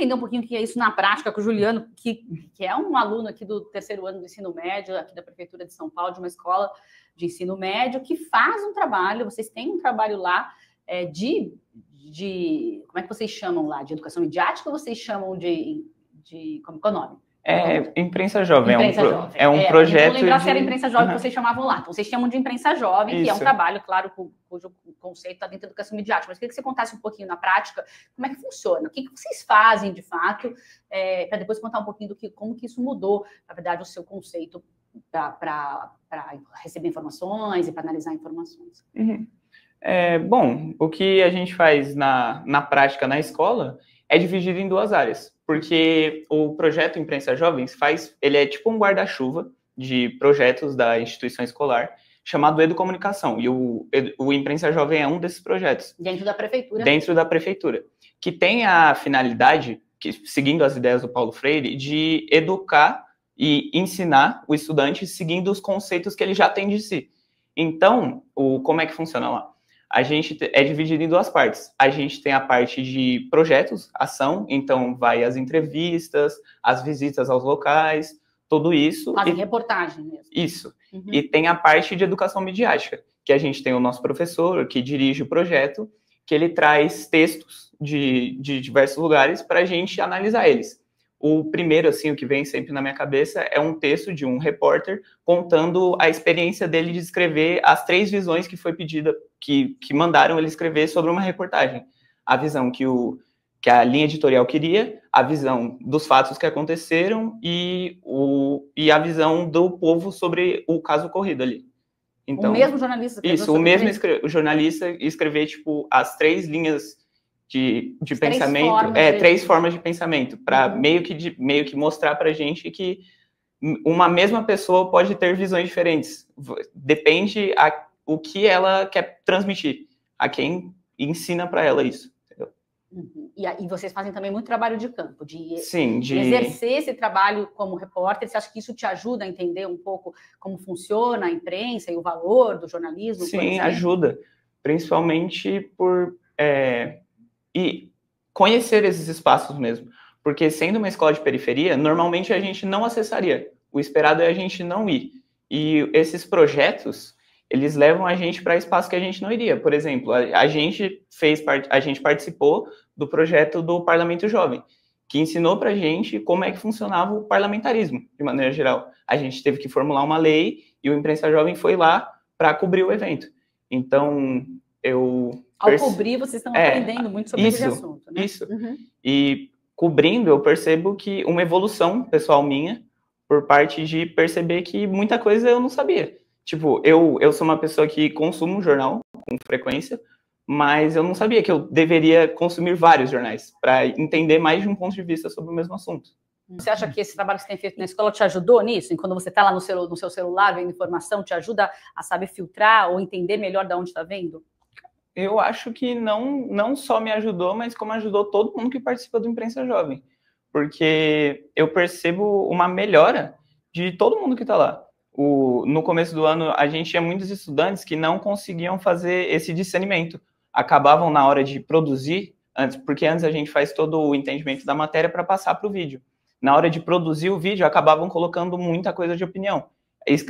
entender um pouquinho o que é isso na prática com o Juliano, que é um aluno aqui do terceiro ano do ensino médio, aqui da Prefeitura de São Paulo, de uma escola de ensino médio, que faz um trabalho, vocês têm um trabalho lá como é que vocês chamam lá? De educação midiática ou vocês chamam como é o nome? Imprensa Jovem. Imprensa Jovem. É um projeto. Eu não lembrar se era Imprensa Jovem que vocês chamavam lá. Então, vocês chamam de Imprensa Jovem, Isso. que é um trabalho, claro, cujo conceito está dentro da educação midiática. Mas eu queria que você contasse um pouquinho na prática como é que funciona, o que vocês fazem de fato, para depois contar um pouquinho como que isso mudou, na verdade, o seu conceito para receber informações e para analisar informações. Uhum. Bom, o que a gente faz na prática na escola é dividido em duas áreas, porque o projeto Imprensa Jovens ele é tipo um guarda-chuva de projetos da instituição escolar, chamado Educomunicação, e o Imprensa Jovem é um desses projetos. Dentro da prefeitura. Dentro da prefeitura, que tem a finalidade, seguindo as ideias do Paulo Freire, de educar e ensinar o estudante seguindo os conceitos que ele já tem de si. Então, como é que funciona lá? A gente é dividido em duas partes. A gente tem a parte de projetos, ação, então vai as entrevistas, as visitas aos locais, tudo isso. Fazem reportagem mesmo. Isso. Uhum. E tem a parte de educação midiática, que a gente tem o nosso professor, que dirige o projeto, que ele traz textos de diversos lugares para a gente analisar eles. O primeiro, assim, o que vem sempre na minha cabeça é um texto de um repórter contando a experiência dele de escrever as 3 visões que foi pedida, que mandaram ele escrever sobre uma reportagem. A visão que a linha editorial queria, a visão dos fatos que aconteceram e a visão do povo sobre o caso ocorrido ali. Então, o mesmo jornalista? Isso, o mesmo jornalista escrever, tipo, as 3 linhas de pensamento, 3 formas de pensamento, para meio que mostrar para a gente que uma mesma pessoa pode ter visões diferentes. Depende o que ela quer transmitir, a quem ensina para ela isso. Entendeu? E vocês fazem também muito trabalho de campo, de exercer esse trabalho como repórter. Você acha que isso te ajuda a entender um pouco como funciona a imprensa e o valor do jornalismo? Sim, ajuda, principalmente por e conhecer esses espaços mesmo, porque sendo uma escola de periferia, normalmente a gente não acessaria, o esperado é a gente não ir, e esses projetos, eles levam a gente para espaços que a gente não iria. Por exemplo, a gente participou do projeto do Parlamento Jovem, que ensinou para a gente como é que funcionava o parlamentarismo, de maneira geral. A gente teve que formular uma lei e o Imprensa Jovem foi lá para cobrir o evento. Então, ao cobrir, vocês estão aprendendo muito sobre esse assunto, né? Isso. E cobrindo, eu percebo que uma evolução pessoal minha, por parte de perceber que muita coisa eu não sabia. Tipo, eu sou uma pessoa que consumo um jornal com frequência, mas eu não sabia que eu deveria consumir vários jornais para entender mais de um ponto de vista sobre o mesmo assunto. Você acha que esse trabalho que você tem feito na escola te ajudou nisso? E quando você está lá no seu celular vendo informação, te ajuda a saber filtrar ou entender melhor de onde está vendo? Eu acho que não só me ajudou, mas como ajudou todo mundo que participa do Imprensa Jovem. Porque eu percebo uma melhora de todo mundo que está lá. No começo do ano, a gente tinha muitos estudantes que não conseguiam fazer esse discernimento. Acabavam na hora de produzir, porque antes a gente faz todo o entendimento da matéria para passar para o vídeo. Na hora de produzir o vídeo, acabavam colocando muita coisa de opinião,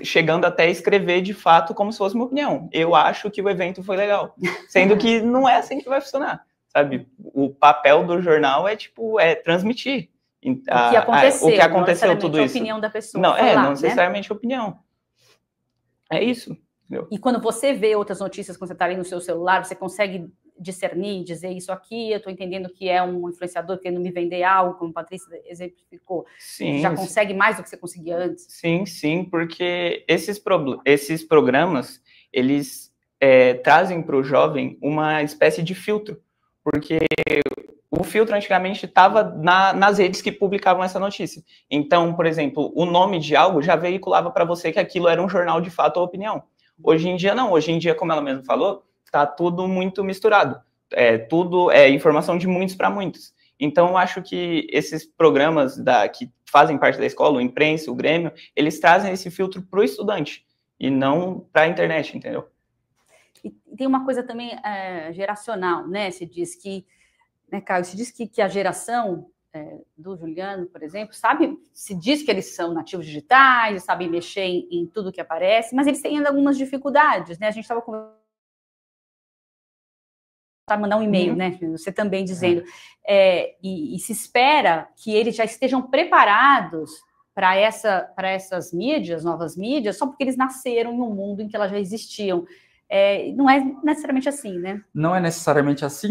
chegando até a escrever de fato como se fosse uma opinião. Eu acho que o evento foi legal, sendo que não é assim que vai funcionar, sabe? O papel do jornal é transmitir o que aconteceu tudo isso. A opinião da pessoa. Não não necessariamente opinião. É isso. Entendeu? E quando você vê outras notícias, quando você está ali no seu celular, você consegue discernir, dizer isso aqui, eu estou entendendo que é um influenciador querendo me vender algo, como a Patrícia exemplificou. Sim. Já consegue mais do que você conseguia antes? Sim, porque esses programas, eles trazem para o jovem uma espécie de filtro, porque o filtro antigamente estava nas redes que publicavam essa notícia. Então, por exemplo, o nome de algo já veiculava para você que aquilo era um jornal de fato ou opinião. Hoje em dia, não. Hoje em dia, como ela mesma falou, está tudo muito misturado. Tudo é informação de muitos para muitos. Então, eu acho que esses programas que fazem parte da escola, o Imprensa, o Grêmio, eles trazem esse filtro para o estudante e não para a internet, entendeu? E tem uma coisa também geracional, né? Se diz que, né, Caio, se diz que a geração do Juliano, por exemplo, se diz que eles são nativos digitais, sabem mexer em tudo que aparece, mas eles têm ainda algumas dificuldades, né? A gente estava conversando, mandar um e-mail, né? Você também dizendo, e se espera que eles já estejam preparados para essas mídias, novas mídias, só porque eles nasceram em um mundo em que elas já existiam. Não é necessariamente assim, né? Não é necessariamente assim.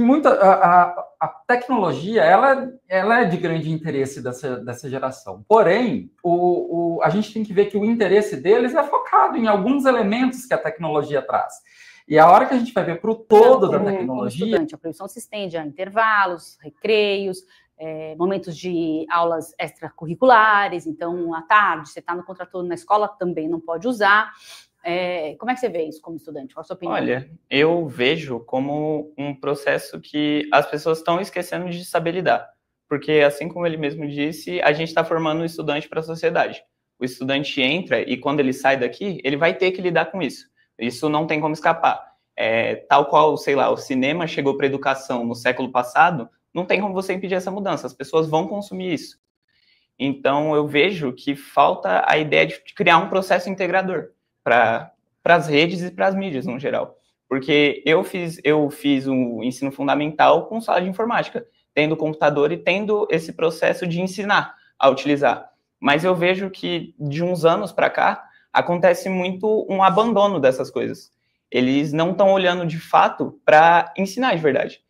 A tecnologia, ela é de grande interesse dessa geração. Porém, a gente tem que ver que o interesse deles é focado em alguns elementos que a tecnologia traz. E a hora que a gente vai ver para o todo da tecnologia... A produção se estende a intervalos, recreios, momentos de aulas extracurriculares. Então, à tarde, você está no contraturno na escola, também não pode usar. Como é que você vê isso como estudante? Qual a sua opinião? Olha, eu vejo como um processo que as pessoas estão esquecendo de saber lidar. Porque, assim como ele mesmo disse, a gente está formando um estudante para a sociedade. O estudante entra e, quando ele sai daqui, ele vai ter que lidar com isso. Isso não tem como escapar. Tal qual, sei lá, o cinema chegou para a educação no século passado, não tem como você impedir essa mudança. As pessoas vão consumir isso. Então, eu vejo que falta a ideia de criar um processo integrador para as redes e para as mídias, no geral. Porque eu fiz um ensino fundamental com sala de informática, tendo computador e tendo esse processo de ensinar a utilizar. Mas eu vejo que, de uns anos para cá, acontece muito um abandono dessas coisas. Eles não estão olhando, de fato, para ensinar de verdade.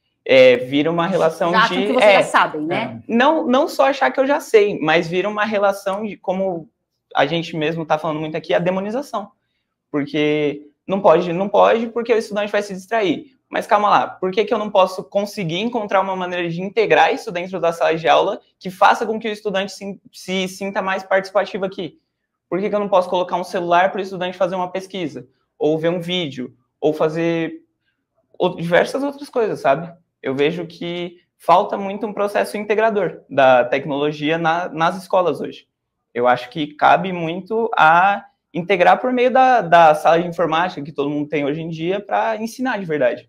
Vira uma relação já acham que vocês já sabem, né? Não só achar que eu já sei, mas vira uma relação de, como a gente mesmo está falando muito aqui, a demonização. Porque não pode, porque o estudante vai se distrair. Mas calma lá, por que eu não posso conseguir encontrar uma maneira de integrar isso dentro da sala de aula que faça com que o estudante se sinta mais participativo aqui? Por que eu não posso colocar um celular para o estudante fazer uma pesquisa? Ou ver um vídeo? Ou fazer diversas outras coisas, sabe? Eu vejo que falta muito um processo integrador da tecnologia nas escolas hoje. Eu acho que cabe muito a integrar por meio da sala de informática que todo mundo tem hoje em dia para ensinar de verdade.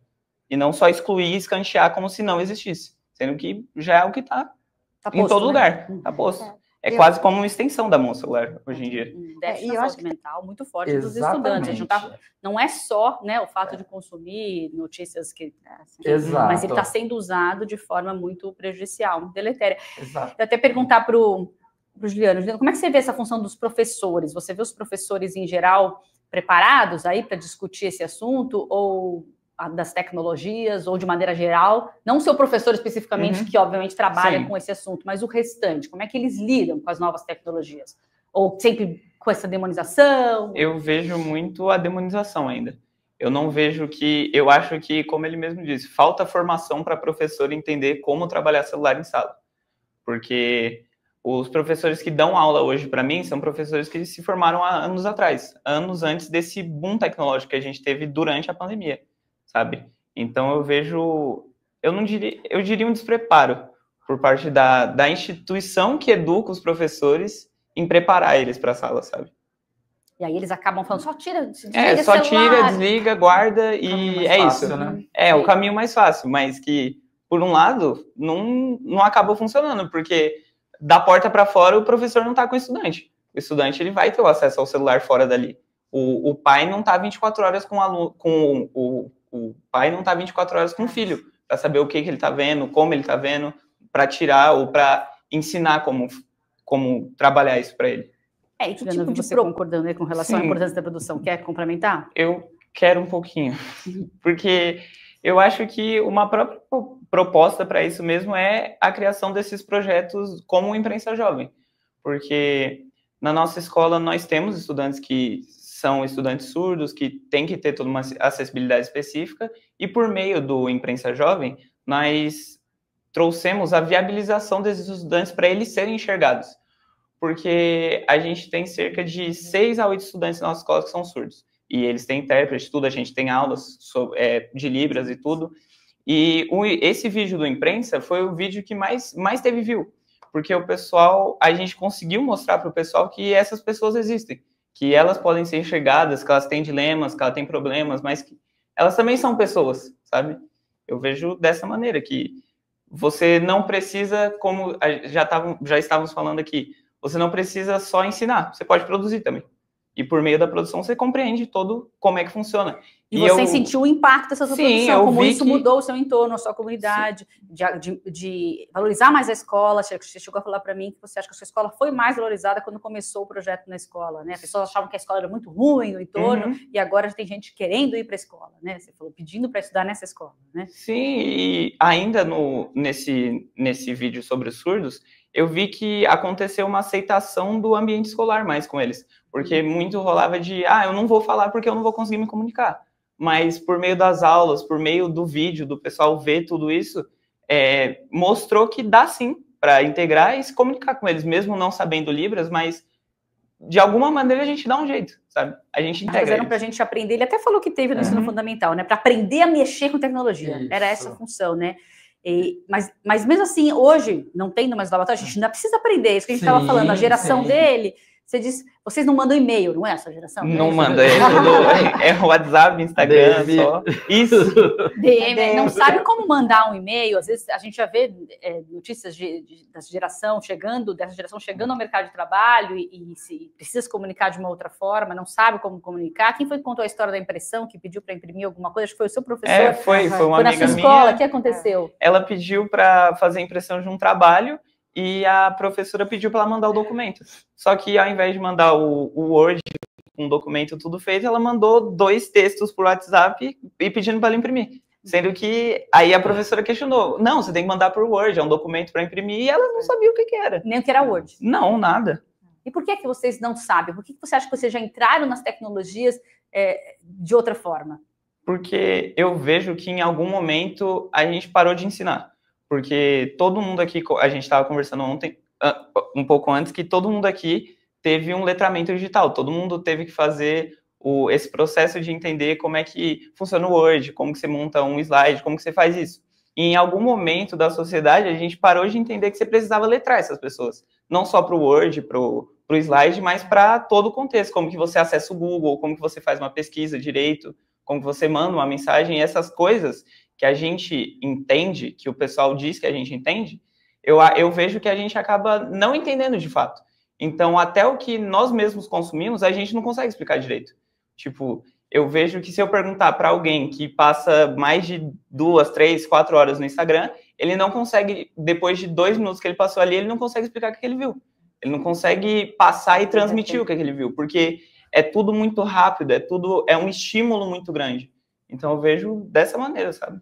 E não só excluir e escantear como se não existisse. Sendo que já é o que está em todo lugar. Está posto. Quase como uma extensão da mão celular hoje em dia. Déficit na saúde mental muito forte dos estudantes. Não é só, né, o fato de consumir notícias que... mas ele está sendo usado de forma muito prejudicial, muito deletéria. Exato. Eu até perguntar para o Juliano, como é que você vê essa função dos professores? Você vê os professores, em geral, preparados aí para discutir esse assunto, ou das tecnologias, ou de maneira geral? Não o seu professor especificamente, que obviamente trabalha com esse assunto, mas o restante, como é que eles lidam com as novas tecnologias? Ou sempre com essa demonização? Eu vejo muito a demonização ainda. Eu acho que, como ele mesmo disse, falta formação para professor entender como trabalhar celular em sala. Porque os professores que dão aula hoje para mim são professores que se formaram há anos atrás, anos antes desse boom tecnológico que a gente teve durante a pandemia, sabe? Então eu diria um despreparo por parte da instituição que educa os professores em preparar eles para a sala, sabe? E aí eles acabam falando, só tira, desliga só tira, desliga, guarda e é fácil, isso. Né? O caminho mais fácil, mas que, por um lado, não acaba funcionando, porque da porta para fora o professor não está com o estudante. O estudante ele vai ter o acesso ao celular fora dali. O pai não está 24 horas com o aluno, o pai não está 24 horas com o filho, para saber o que ele está vendo, como ele está vendo, para tirar ou para ensinar como trabalhar isso para ele. E que tipo de concordando aí com relação à importância da produção? Quer complementar? Eu quero um pouquinho, porque eu acho que uma própria proposta para isso mesmo é a criação desses projetos como Imprensa Jovem, porque na nossa escola nós temos estudantes que são estudantes surdos, que têm que ter toda uma acessibilidade específica, e por meio do Imprensa Jovem, nós trouxemos a viabilização desses estudantes para eles serem enxergados, porque a gente tem cerca de 6 a 8 estudantes na nossa escola que são surdos, e eles têm intérprete, tudo, a gente tem aulas de Libras e tudo, e esse vídeo do Imprensa foi o vídeo que mais teve view, porque a gente conseguiu mostrar para o pessoal que essas pessoas existem, que elas podem ser enxergadas, que elas têm dilemas, que elas têm problemas, mas que elas também são pessoas, sabe? Eu vejo dessa maneira, que você não precisa, como já estávamos falando aqui, você não precisa só ensinar, você pode produzir também. E por meio da produção você compreende todo como é que funciona. E você sentiu o impacto dessa sua produção, como isso mudou o seu entorno, a sua comunidade, de valorizar mais a escola. Você chegou a falar para mim que você acha que a sua escola foi mais valorizada quando começou o projeto na escola, né? As pessoas achavam que a escola era muito ruim no entorno, e agora tem gente querendo ir para a escola, né? Você falou, pedindo para estudar nessa escola, né? Sim, e ainda nesse vídeo sobre os surdos, eu vi que aconteceu uma aceitação do ambiente escolar mais com eles. Porque muito rolava de, eu não vou falar porque eu não vou conseguir me comunicar. Mas por meio das aulas, por meio do vídeo, do pessoal ver tudo isso, mostrou que dá sim para integrar e se comunicar com eles, mesmo não sabendo Libras, mas de alguma maneira a gente dá um jeito, sabe? A gente integra. Fizeram para a gente aprender, ele até falou que teve no ensino fundamental, né? Para aprender a mexer com tecnologia. Isso. Era essa a função, né? Mas mesmo assim, hoje, não tendo mais laboratório, a gente ainda precisa aprender. Isso que a gente estava falando, a geração dele. Você diz, vocês não mandam e-mail, não é essa geração? Não manda, é WhatsApp, Instagram, só. Isso. DM, não sabe como mandar um e-mail. Às vezes a gente já vê notícias dessa geração chegando ao mercado de trabalho e se precisa se comunicar de uma outra forma, não sabe como comunicar. Quem foi que contou a história da impressão, que pediu para imprimir alguma coisa? Acho que foi o seu professor. Foi uma amiga minha. Foi na sua escola, o que aconteceu? Ela pediu para fazer a impressão de um trabalho, e a professora pediu para ela mandar o documento. Só que ao invés de mandar o Word, um documento tudo feito, ela mandou 2 textos por WhatsApp e pedindo para ela imprimir. Sendo que aí a professora questionou, não, você tem que mandar por Word, é um documento para imprimir, e ela não sabia o que era. Nem o que era Word. Não, nada. E por que vocês não sabem? Por que você acha que vocês já entraram nas tecnologias de outra forma? Porque eu vejo que em algum momento a gente parou de ensinar. Porque todo mundo aqui, a gente estava conversando ontem, um pouco antes, que todo mundo aqui teve um letramento digital, todo mundo teve que fazer esse processo de entender como é que funciona o Word, como que você monta um slide, como que você faz isso. E em algum momento da sociedade, a gente parou de entender que você precisava letrar essas pessoas. Não só para o Word, para o slide, mas para todo o contexto, como que você acessa o Google, como que você faz uma pesquisa direito, como que você manda uma mensagem, essas coisas que a gente entende, que o pessoal diz que a gente entende, eu vejo que a gente acaba não entendendo de fato. Então, até o que nós mesmos consumimos, a gente não consegue explicar direito. Tipo, eu vejo que se eu perguntar para alguém que passa mais de 2, 3, 4 horas no Instagram, ele não consegue, depois de 2 minutos que ele passou ali, ele não consegue explicar o que ele viu. Ele não consegue passar e transmitir o que ele viu, porque é tudo muito rápido, é um estímulo muito grande. Então, eu vejo dessa maneira, sabe?